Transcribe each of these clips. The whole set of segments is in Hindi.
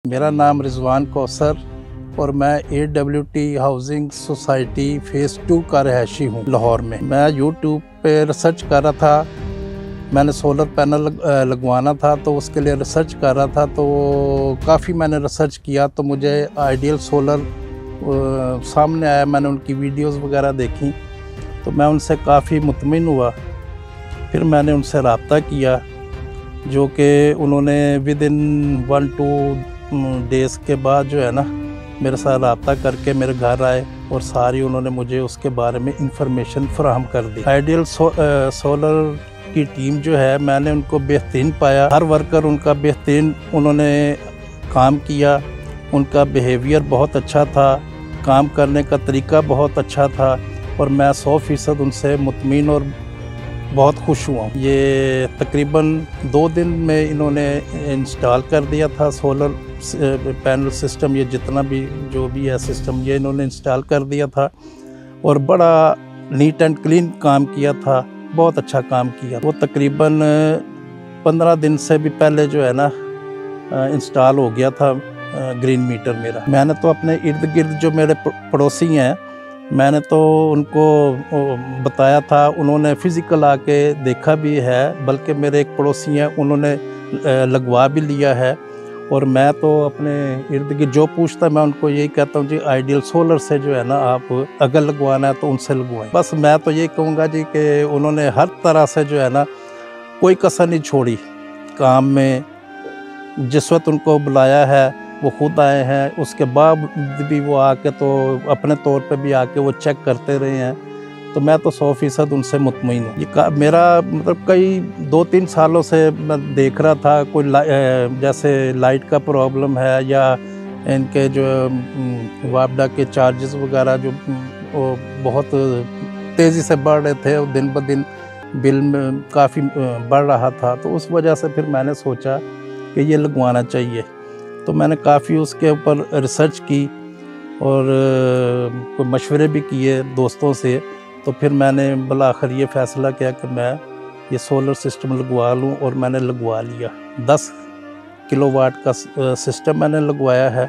मेरा नाम रिजवान कौसर और मैं AWT हाउसिंग सोसाइटी फ़ेज़ 2 का रहायशी हूँ लाहौर में। मैं यूट्यूब पे रिसर्च कर रहा था, मैंने सोलर पैनल लगवाना था तो उसके लिए रिसर्च कर रहा था। तो काफ़ी मैंने रिसर्च किया तो मुझे आइडियल सोलर सामने आया। मैंने उनकी वीडियोस वगैरह देखी तो मैं उनसे काफ़ी मुतमिन हुआ। फिर मैंने उनसे रब्ता किया जो कि उन्होंने विदिन 1-2 डेज़ के बाद जो है ना मेरे साथ रब्ता करके मेरे घर आए और सारी उन्होंने मुझे उसके बारे में इंफॉर्मेशन फराहम कर दी। आइडियल सोलर की टीम जो है मैंने उनको बेहतरीन पाया। हर वर्कर उनका बेहतरीन उन्होंने काम किया, उनका बिहेवियर बहुत अच्छा था, काम करने का तरीका बहुत अच्छा था और मैं 100% उनसे मुतमिन और बहुत खुश हुआ। ये तकरीबन 2 दिन में इन्होंने इंस्टॉल कर दिया था सोलर पैनल सिस्टम। ये जितना भी जो भी है सिस्टम ये इन्होंने इंस्टॉल कर दिया था और बड़ा नीट एंड क्लीन काम किया था, बहुत अच्छा काम किया। वो तकरीबन 15 दिन से भी पहले जो है ना इंस्टॉल हो गया था ग्रीन मीटर मेरा। मैंने तो अपने इर्द गिर्द जो मेरे पड़ोसी हैं मैंने तो उनको बताया था, उन्होंने फ़िज़िकल आके देखा भी है, बल्कि मेरे एक पड़ोसी हैं उन्होंने लगवा भी लिया है। और मैं तो अपने इर्द गिर्द जो पूछता मैं उनको यही कहता हूँ जी आइडियल सोलर से जो है ना आप अगर लगवाना है तो उनसे लगवाएं। बस मैं तो यही कहूँगा जी कि उन्होंने हर तरह से जो है ना कोई कसर नहीं छोड़ी काम में। जिस वक्त उनको बुलाया है वो खुद आए हैं, उसके बाद भी वो आके तो अपने तौर पे भी आके वो चेक करते रहे हैं। तो मैं तो 100% उनसे मुतमईन हूँ। ये मेरा मतलब कई 2-3 सालों से मैं देख रहा था कोई जैसे लाइट का प्रॉब्लम है या इनके जो वापडा के चार्जेस वगैरह जो वो बहुत तेज़ी से बढ़ रहे थे, दिन ब दिन बिल में काफ़ी बढ़ रहा था। तो उस वजह से फिर मैंने सोचा कि ये लगवाना चाहिए। तो मैंने काफ़ी उसके ऊपर रिसर्च की और कोई मशवरे भी किए दोस्तों से। तो फिर मैंने बिलाखिर ये फ़ैसला किया कि मैं ये सोलर सिस्टम लगवा लूँ और मैंने लगवा लिया। 10 किलोवाट का सिस्टम मैंने लगवाया है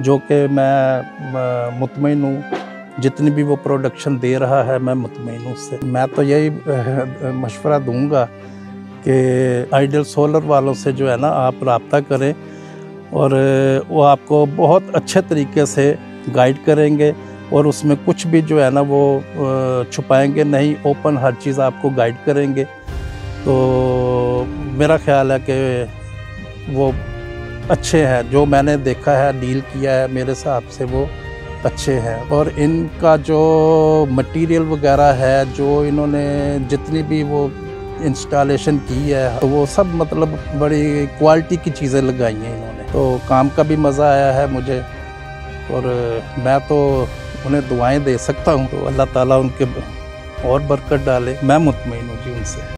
जो कि मैं मुतमईन हूँ। जितनी भी वो प्रोडक्शन दे रहा है मैं मुतमईन हूँ उससे। मैं तो यही मशवरा दूँगा कि आइडियल सोलर वालों से जो है ना आप रब्ता करें और वो आपको बहुत अच्छे तरीके से गाइड करेंगे और उसमें कुछ भी जो है ना वो छुपाएंगे नहीं, ओपन हर चीज़ आपको गाइड करेंगे। तो मेरा ख्याल है कि वो अच्छे हैं, जो मैंने देखा है डील किया है मेरे हिसाब से वो अच्छे हैं। और इनका जो मटेरियल वगैरह है जो इन्होंने जितनी भी वो इंस्टॉलेशन की है तो वो सब मतलब बड़ी क्वालिटी की चीज़ें लगाई हैं इन्होंने। तो काम का भी मज़ा आया है मुझे और मैं तो उन्हें दुआएं दे सकता हूँ। तो अल्लाह ताला उनके और बरकत डाले। मैं मुतमईन हूँ जी उनसे।